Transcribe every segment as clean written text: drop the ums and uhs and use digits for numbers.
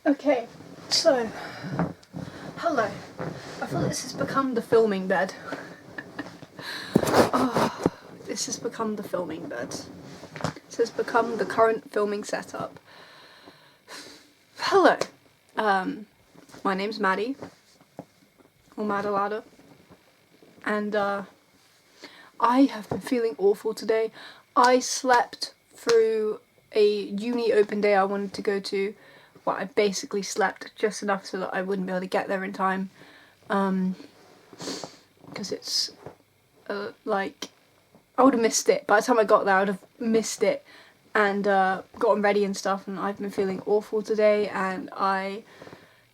Okay, so, hello. I feel this has become the filming bed. This has become the filming bed. This has become the current filming setup. Hello. My name's Maddie, or Madalada, and I have been feeling awful today. I slept through a uni open day I wanted to go to. Well, I basically slept just enough so that I wouldn't be able to get there in time, because it's like, I would have missed it. By the time I got there I would have missed it and gotten ready and stuff, and I've been feeling awful today, and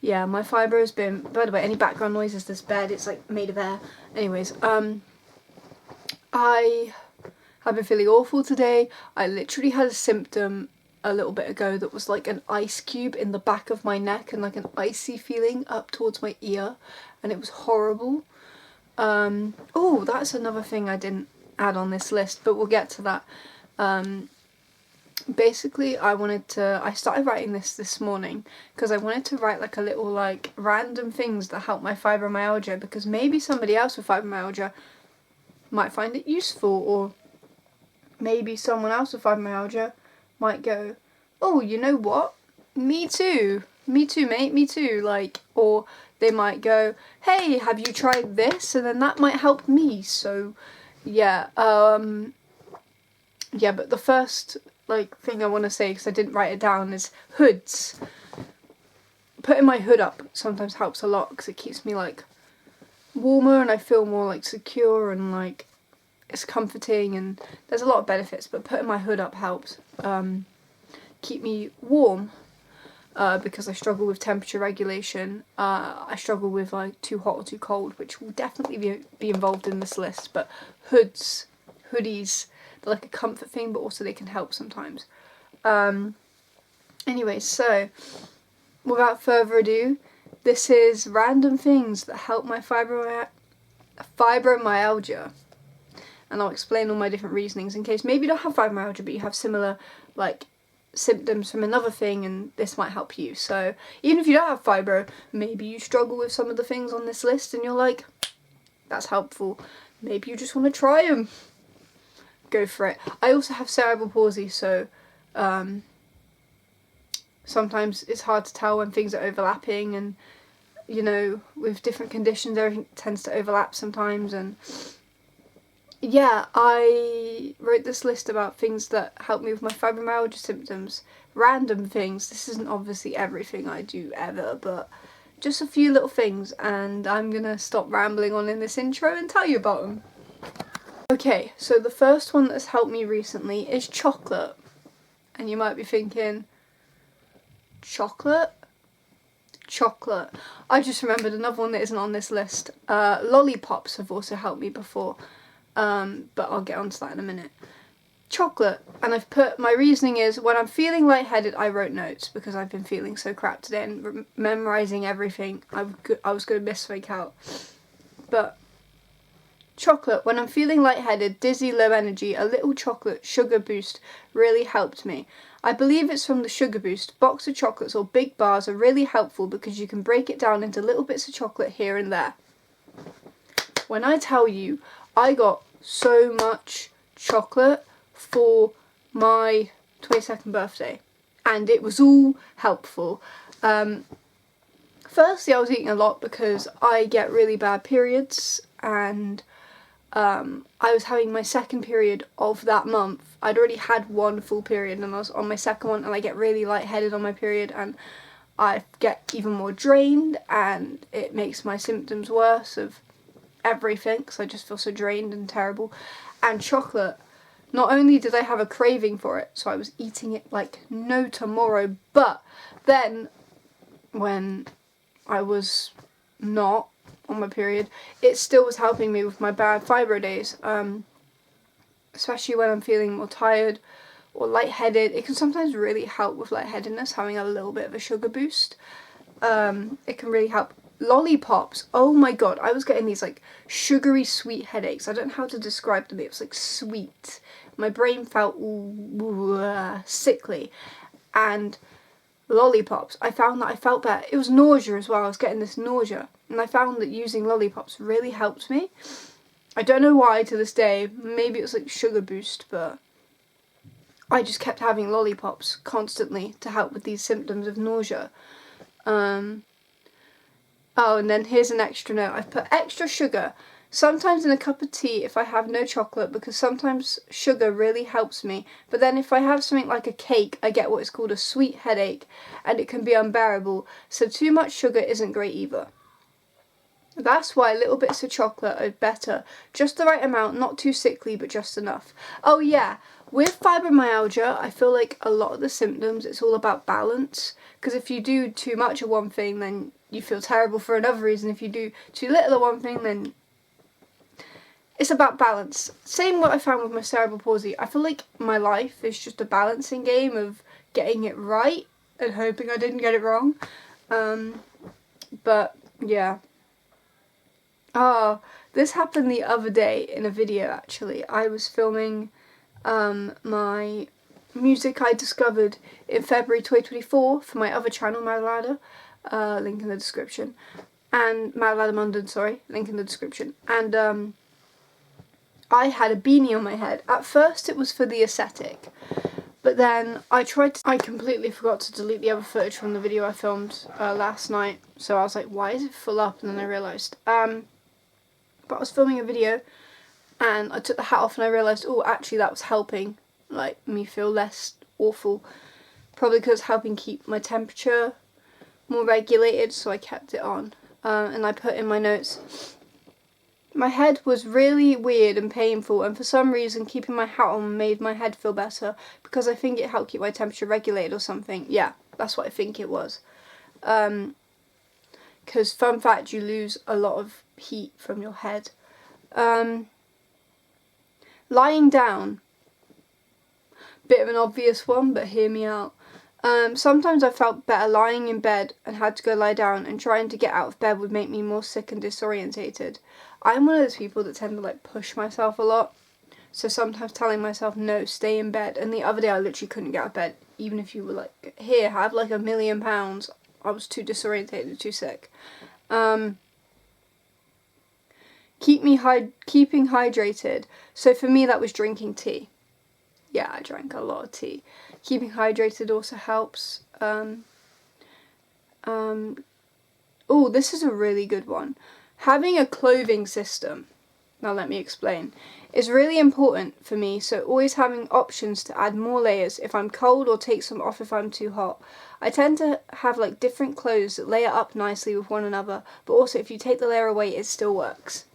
yeah, my fibro has been, by the way, any background noises, this bed, it's like made of air. Anyways, I have been feeling awful today. I literally had a symptom a little bit ago that was like an ice cube in the back of my neck and like an icy feeling up towards my ear, and it was horrible. Oh, that's another thing I didn't add on this list, but we'll get to that. Basically, I started writing this morning because I wanted to write like a little like random things that help my fibromyalgia, because maybe somebody else with fibromyalgia might find it useful, or maybe someone else with fibromyalgia might go, oh, you know what, me too mate, me too, like, or they might go, hey, have you tried this, and then that might help me. So yeah, yeah, but the first like thing I want to say, because I didn't write it down, is hoods. Putting my hood up sometimes helps a lot because it keeps me like warmer and I feel more like secure, and like it's comforting, and there's a lot of benefits, but putting my hood up helps keep me warm, because I struggle with temperature regulation. I struggle with like too hot or too cold, which will definitely be involved in this list, but hoodies, they're like a comfort thing, but also they can help sometimes. Anyway, so without further ado, this is random things that help my fibromyalgia. And I'll explain all my different reasonings in case maybe you don't have fibromyalgia but you have similar like symptoms from another thing, and this might help you. So even if you don't have fibro, maybe you struggle with some of the things on this list and you're like, that's helpful. Maybe you just want to try them. Go for it. I also have cerebral palsy, so sometimes it's hard to tell when things are overlapping, and you know, with different conditions everything tends to overlap sometimes. And yeah, I wrote this list about things that help me with my fibromyalgia symptoms. Random things. This isn't obviously everything I do ever, but just a few little things, and I'm gonna stop rambling on in this intro and tell you about them. Okay, so the first one that's helped me recently is chocolate. And you might be thinking, chocolate? Chocolate. I just remembered another one that isn't on this list. Lollipops have also helped me before. But I'll get onto that in a minute. Chocolate, and I've put, my reasoning is, when I'm feeling lightheaded, I wrote notes because I've been feeling so crap today and memorising everything. I was going to miss something out. But chocolate, when I'm feeling lightheaded, dizzy, low energy, a little chocolate sugar boost really helped me. I believe it's from the Sugar Boost. Box of chocolates or big bars are really helpful because you can break it down into little bits of chocolate here and there. When I tell you, I got so much chocolate for my 22nd birthday, and it was all helpful. Firstly, I was eating a lot because I get really bad periods, and I was having my second period of that month. I'd already had one full period and I was on my second one, and I get really lightheaded on my period and I get even more drained, and it makes my symptoms worse of everything because I just feel so drained and terrible. And chocolate, not only did I have a craving for it, so I was eating it like no tomorrow, but then when I was not on my period, it still was helping me with my bad fibro days, especially when I'm feeling more tired or lightheaded. It can sometimes really help with lightheadedness, having a little bit of a sugar boost. It can really help. Lollipops, oh my god, I was getting these like sugary sweet headaches. I don't know how to describe them. It was like sweet. My brain felt sickly, and lollipops, I found that I felt better. It was nausea as well. I was getting this nausea, and I found that using lollipops really helped me. I don't know why to this day. Maybe it was like sugar boost, but I just kept having lollipops constantly to help with these symptoms of nausea. Oh, and then here's an extra note. I've put extra sugar, sometimes in a cup of tea if I have no chocolate, because sometimes sugar really helps me. But then if I have something like a cake, I get what is called a sweet headache, and it can be unbearable. So too much sugar isn't great either. That's why little bits of chocolate are better. Just the right amount, not too sickly, but just enough. Oh yeah, with fibromyalgia, I feel like a lot of the symptoms, it's all about balance. Because if you do too much of one thing, then you feel terrible for another reason. If you do too little of one thing, then it's about balance. Same what I found with my cerebral palsy. I feel like my life is just a balancing game of getting it right and hoping I didn't get it wrong. But yeah. Oh, this happened the other day in a video actually. I was filming my music I discovered in February 2024 for my other channel, Madalada, link in the description. And Madalada Munden, sorry, link in the description. And I had a beanie on my head. At first it was for the aesthetic, but then I completely forgot to delete the other footage from the video I filmed last night. So I was like, why is it full up? And then I realised. But I was filming a video and I took the hat off and I realised, oh, actually that was helping like me feel less awful. Probably because it's helping keep my temperature more regulated, so I kept it on. And I put in my notes, my head was really weird and painful, and for some reason keeping my hat on made my head feel better because I think it helped keep my temperature regulated or something. Yeah, that's what I think it was. Because fun fact, you lose a lot of heat from your head. Lying down. Bit of an obvious one, but hear me out. Sometimes I felt better lying in bed and had to go lie down, and trying to get out of bed would make me more sick and disorientated. I'm one of those people that tend to like push myself a lot. So sometimes telling myself, no, stay in bed. And the other day I literally couldn't get out of bed. Even if you were like, here, have like £1 million. I was too disorientated, too sick. Keeping hydrated. So for me that was drinking tea. Yeah, I drank a lot of tea. Keeping hydrated also helps. Oh, this is a really good one. Having a clothing system, now let me explain, is really important for me, so always having options to add more layers if I'm cold or take some off if I'm too hot. I tend to have like different clothes that layer up nicely with one another, but also if you take the layer away it still works.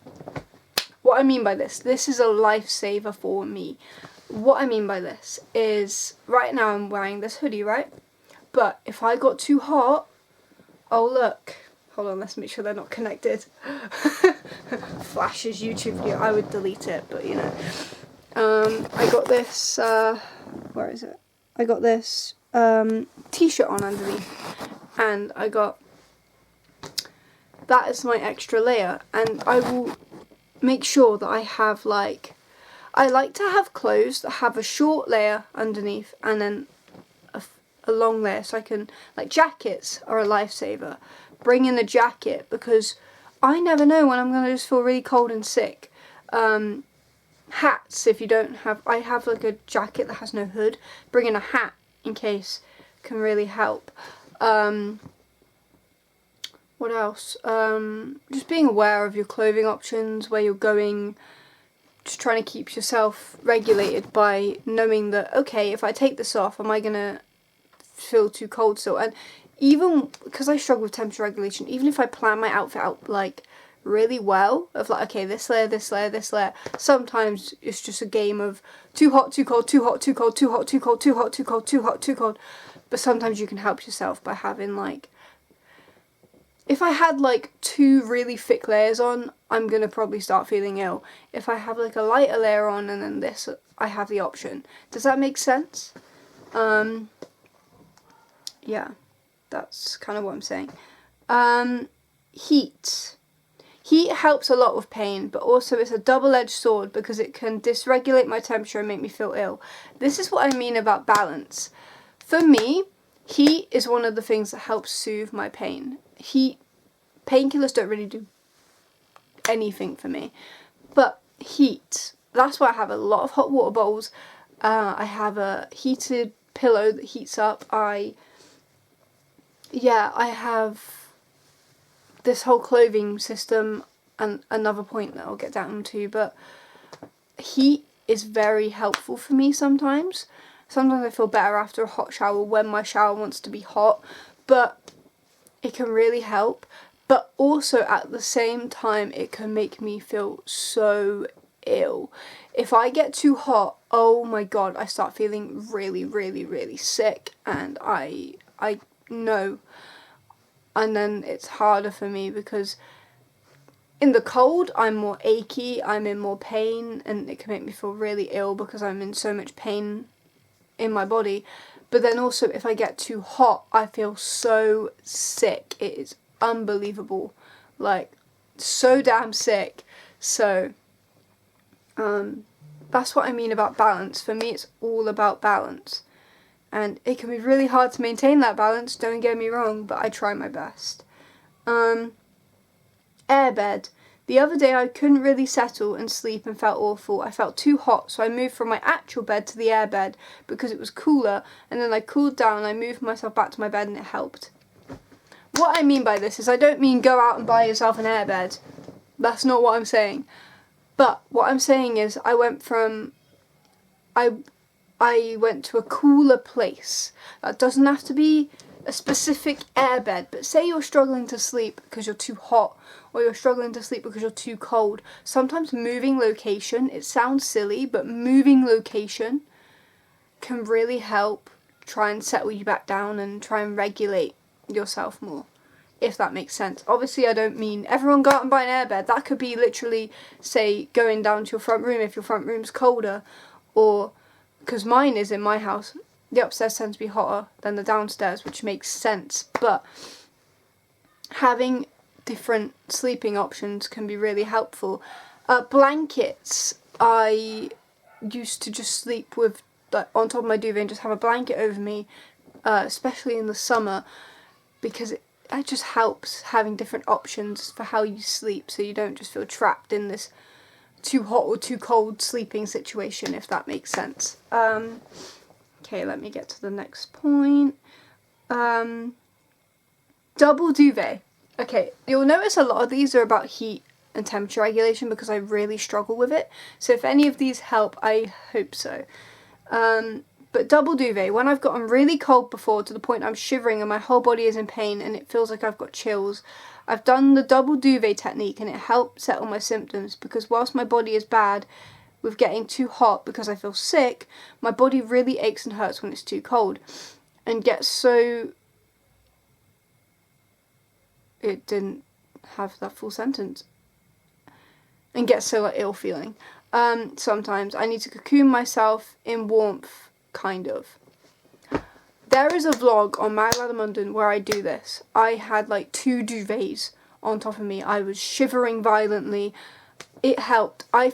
What I mean by this is a lifesaver for me. What I mean by this is, right now I'm wearing this hoodie, right? But if I got too hot, oh look, hold on, let's make sure they're not connected. Flashes YouTube video, I would delete it, but you know. I got this, where is it? I got this t-shirt on underneath, and I got, that is my extra layer, and I will make sure that I have like, I like to have clothes that have a short layer underneath and then a long layer, so I can, like jackets are a lifesaver. Bring in a jacket because I never know when I'm going to just feel really cold and sick. Hats, if you don't have, I have like a jacket that has no hood. Bring in a hat in case can really help. What else? Just being aware of your clothing options, where you're going. Just trying to keep yourself regulated by knowing that, okay, if I take this off, am I going to feel too cold still? And even because I struggle with temperature regulation, even if I plan my outfit out like really well, of like, okay, this layer, this layer, this layer, sometimes it's just a game of too hot, too cold, too hot, too cold, too hot, too cold, too hot, too cold, too hot, too cold. But sometimes you can help yourself by having like, if I had like 2 really thick layers on, I'm going to probably start feeling ill. If I have like a lighter layer on and then this, I have the option. Does that make sense? Yeah, that's kind of what I'm saying. Heat. Heat helps a lot with pain, but also it's a double-edged sword because it can dysregulate my temperature and make me feel ill. This is what I mean about balance. For me, Heat is one of the things that helps soothe my pain. Painkillers don't really do anything for me, but heat, that's why I have a lot of hot water bowls. I have a heated pillow that heats up. I have this whole clothing system, and another point that I'll get down to, but heat is very helpful for me sometimes. Sometimes I feel better after a hot shower when my shower wants to be hot, but it can really help. But also at the same time, it can make me feel so ill. If I get too hot, oh my god, I start feeling really, really, really sick, and I know. And then it's harder for me because in the cold, I'm more achy, I'm in more pain, and it can make me feel really ill because I'm in so much pain in my body. But then also, if I get too hot, I feel so sick. It is unbelievable, like so damn sick. So that's what I mean about balance. For me, it's all about balance, and it can be really hard to maintain that balance, don't get me wrong, but I try my best. Airbed. The other day I couldn't really settle and sleep and felt awful. I felt too hot, so I moved from my actual bed to the airbed because it was cooler, and then I cooled down and I moved myself back to my bed and it helped. What I mean by this is I don't mean go out and buy yourself an airbed. That's not what I'm saying. But what I'm saying is I went to a cooler place. That doesn't have to be a specific airbed, but say you're struggling to sleep because you're too hot, or you're struggling to sleep because you're too cold. Sometimes moving location, it sounds silly, but moving location can really help try and settle you back down and try and regulate yourself more, if that makes sense. Obviously I don't mean everyone go out and buy an airbed. That could be literally, say, going down to your front room if your front room's colder, or because mine is in my house, the upstairs tends to be hotter than the downstairs, which makes sense. But having different sleeping options can be really helpful. Blankets, I used to just sleep with, like, on top of my duvet and just have a blanket over me, especially in the summer, because it just helps having different options for how you sleep, so you don't just feel trapped in this too hot or too cold sleeping situation, if that makes sense. Okay, let me get to the next point. Double duvet. Okay, you'll notice a lot of these are about heat and temperature regulation because I really struggle with it. So if any of these help, I hope so. But double duvet, when I've gotten really cold before to the point I'm shivering and my whole body is in pain and it feels like I've got chills, I've done the double duvet technique and it helped settle my symptoms, because whilst my body is bad with getting too hot because I feel sick, my body really aches and hurts when it's too cold, and gets so... It didn't have that full sentence. And gets so, like, ill feeling. Sometimes I need to cocoon myself in warmth, kind of. There is a vlog on Madalada Munden where I do this. I had like 2 duvets on top of me. I was shivering violently. It helped. I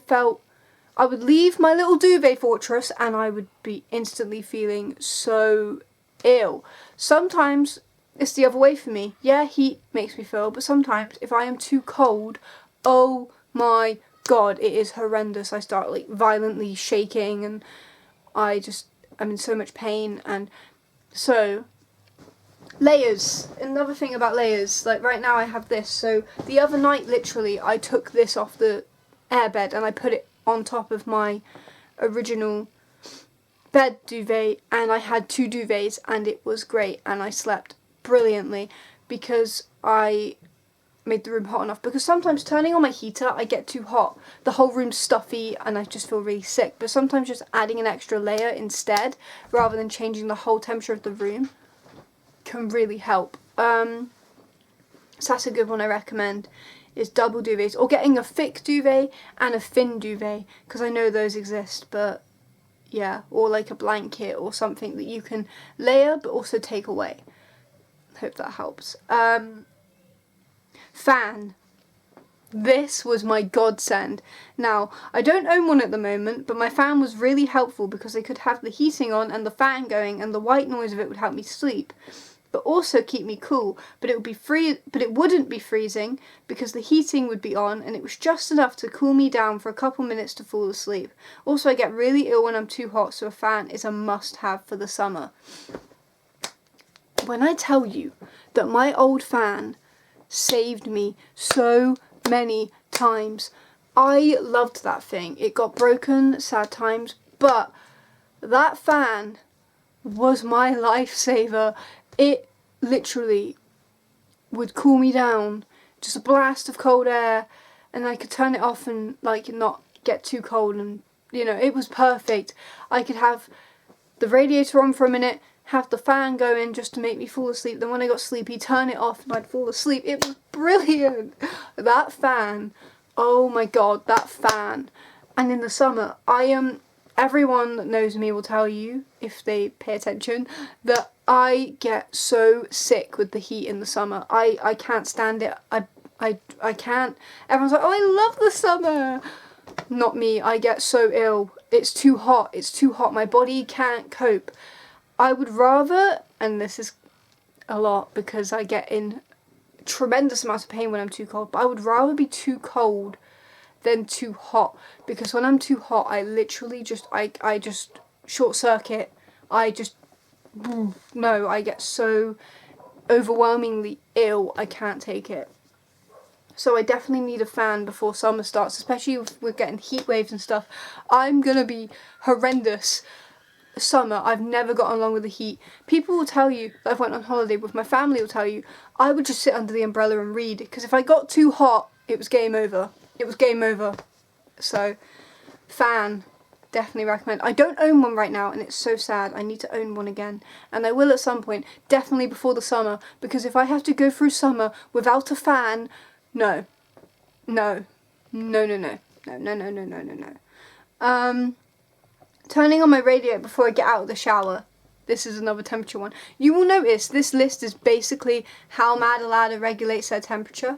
would leave my little duvet fortress and I would be instantly feeling so ill. Sometimes it's the other way for me. Yeah, heat makes me feel, but sometimes if I am too cold, oh my god, it is horrendous. I start like violently shaking and I'm in so much pain. And so, layers. Another thing about layers, like right now I have this. So the other night, literally, I took this off the airbed and I put it on top of my original bed duvet, and I had 2 duvets and it was great, and I slept brilliantly because I made the room hot enough. Because sometimes turning on my heater, I get too hot. The whole room's stuffy and I just feel really sick. But sometimes just adding an extra layer instead, rather than changing the whole temperature of the room, can really help. So that's a good one I recommend, is double duvets, or getting a thick duvet and a thin duvet, because I know those exist. But yeah, or like a blanket or something that you can layer but also take away. Hope that helps. Fan. This was my godsend. Now, I don't own one at the moment, but my fan was really helpful because I could have the heating on and the fan going, and the white noise of it would help me sleep, but also keep me cool. But it wouldn't be freezing because the heating would be on, and it was just enough to cool me down for a couple minutes to fall asleep. Also, I get really ill when I'm too hot, so a fan is a must-have for the summer. When I tell you that my old fan saved me so many times. I loved that thing. It got broken, sad times, but that fan was my lifesaver. It literally would cool me down, just a blast of cold air, and I could turn it off and like not get too cold, and you know, it was perfect. I could have the radiator on for a minute, have the fan going just to make me fall asleep, then when I got sleepy, turn it off and I'd fall asleep. It was brilliant. That fan, oh my god, that fan. And in the summer, everyone that knows me will tell you, if they pay attention, that I get so sick with the heat in the summer. I can't stand it. I can't. Everyone's like, oh, I love the summer. Not me. I get so ill. It's too hot. It's too hot. My body can't cope. I would rather, and this is a lot because I get in tremendous amounts of pain when I'm too cold, but I would rather be too cold than too hot, because when I'm too hot, I literally just, I just short circuit. I get so overwhelmingly ill, I can't take it. So I definitely need a fan before summer starts, especially if we're getting heat waves and stuff. I'm gonna be horrendous summer. I've never got along with the heat. People will tell you that I've went on holiday with my family, will tell you I would just sit under the umbrella and read, because if I got too hot, it was game over. It was game over. So, fan, definitely recommend. I don't own one right now, and it's so sad. I need to own one again, and I will at some point, definitely before the summer, because if I have to go through summer without a fan, no. Turning on my radiator before I get out of the shower. This is another temperature one. You will notice this list is basically how Madalada regulates their temperature.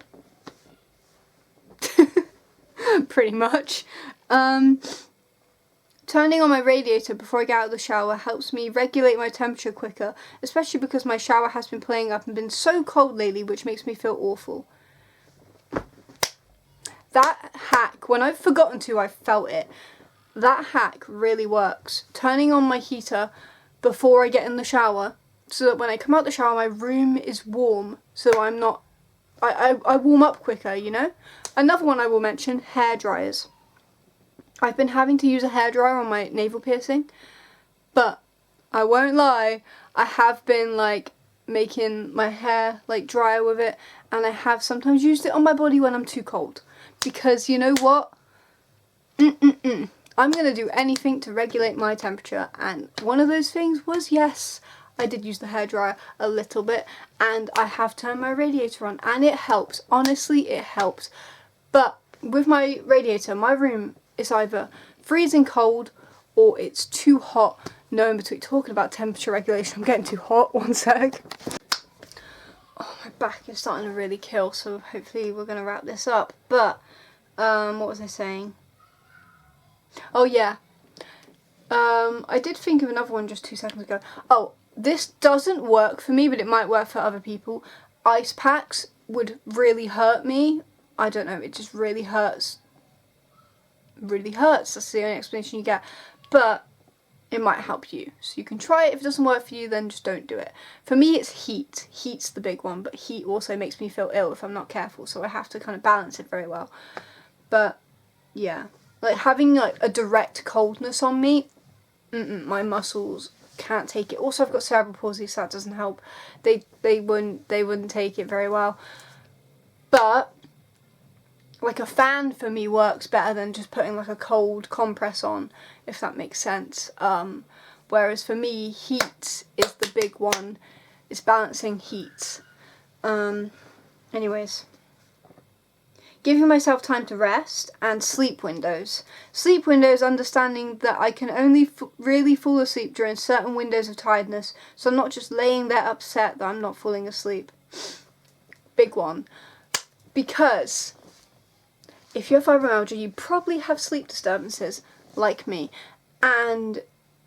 Pretty much. Turning on my radiator before I get out of the shower helps me regulate my temperature quicker, especially because my shower has been playing up and been so cold lately, which makes me feel awful. That hack, when I've forgotten to, I've felt it. That hack really works. Turning on my heater before I get in the shower, so that when I come out the shower my room is warm, so I'm not, I warm up quicker, you know? Another one I will mention, hair dryers. I've been having to use a hairdryer on my navel piercing, but I won't lie, I have been like making my hair like drier with it, and I have sometimes used it on my body when I'm too cold, because you know what? I'm going to do anything to regulate my temperature, and one of those things was, yes, I did use the hairdryer a little bit, and I have turned my radiator on, and it helps. Honestly, it helps. But with my radiator, my room is either freezing cold or it's too hot. No in between. Talking about temperature regulation, I'm getting too hot. One sec. Oh, my back is starting to really kill, so hopefully we're going to wrap this up. But, what was I saying? Oh yeah, I did think of another one just 2 seconds ago. Oh, this doesn't work for me, but it might work for other people. Ice packs would really hurt me. I don't know, it just really hurts. Really hurts, that's the only explanation you get. But it might help you. So you can try it. If it doesn't work for you, then just don't do it. For me, it's heat. Heat's the big one, but heat also makes me feel ill if I'm not careful, so I have to kind of balance it very well. But, yeah. Like, having, like, a direct coldness on me, my muscles can't take it. Also, I've got cerebral palsy, so that doesn't help. They wouldn't take it very well. But, like, a fan for me works better than just putting, like, a cold compress on, if that makes sense. Whereas for me, heat is the big one. It's balancing heat. Anyways. Giving myself time to rest, and sleep windows. Sleep windows, understanding that I can only really fall asleep during certain windows of tiredness, so I'm not just laying there upset that I'm not falling asleep. Big one. Because if you have fibromyalgia, you probably have sleep disturbances, like me. And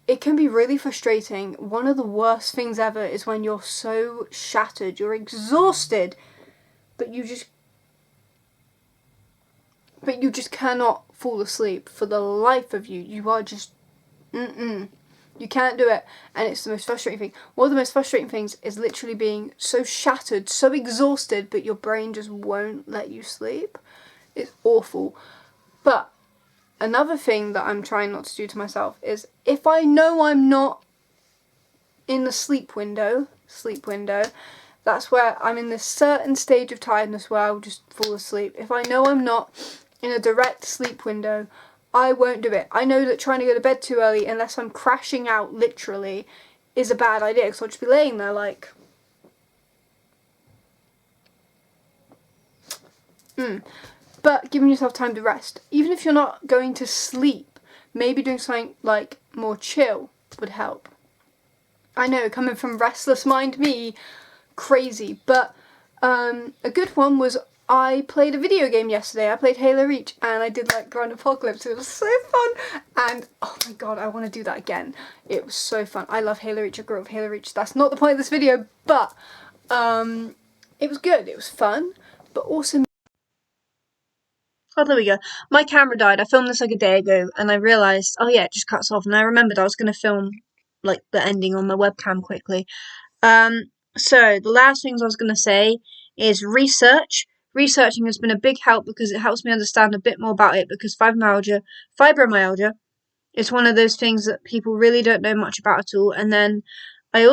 it can be really frustrating. One of the worst things ever is when you're so shattered, you're exhausted, but you just cannot fall asleep for the life of you. You are just, you can't do it, and it's the most frustrating thing. One of the most frustrating things is literally being so shattered, so exhausted, but your brain just won't let you sleep. It's awful. But another thing that I'm trying not to do to myself is, if I know I'm not in the sleep window, that's where I'm in this certain stage of tiredness where I'll just fall asleep. If I know I'm not in a direct sleep window, I won't do it. I know that trying to go to bed too early, unless I'm crashing out literally, is a bad idea, because I'll just be laying there like... But giving yourself time to rest. Even if you're not going to sleep, maybe doing something like more chill would help. I know, coming from restless mind me, crazy, but a good one was, I played a video game yesterday. I played Halo Reach, and I did like Grand Apocalypse. It was so fun, and oh my god, I want to do that again. It was so fun. I love Halo Reach. I grew up with Halo Reach. That's not the point of this video, but it was good. It was fun, but also... Oh, there we go. My camera died. I filmed this like a day ago, and I realised, oh yeah, it just cuts off, and I remembered I was going to film like the ending on my webcam quickly. So the last things I was going to say is research. Researching has been a big help because it helps me understand a bit more about it, because fibromyalgia is one of those things that people really don't know much about at all. And then I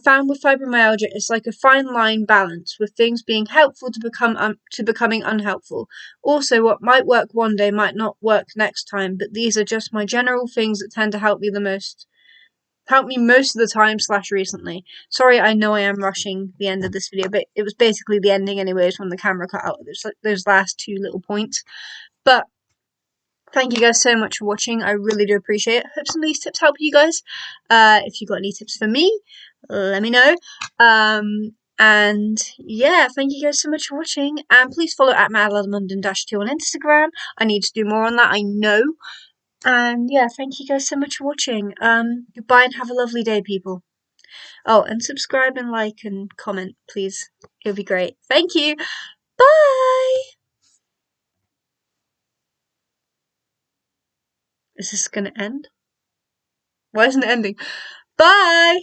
found with fibromyalgia, it's like a fine line balance, with things being helpful to becoming unhelpful. Also, what might work one day might not work next time, but these are just my general things that tend to help me most of the time / recently. Sorry, I know I am rushing the end of this video, but it was basically the ending anyways when the camera cut out. There's like those last two little points. But thank you guys so much for watching. I really do appreciate it. Hope some of these tips help you guys. If you got any tips for me, let me know. And yeah, thank you guys so much for watching. And please follow at Madalada Munden -2 on Instagram. I need to do more on that, I know. And yeah, thank you guys so much for watching. Goodbye and have a lovely day, people. Oh, and subscribe and like and comment, please. It would be great. Thank you. Bye. Is this gonna end? Why isn't it ending? Bye.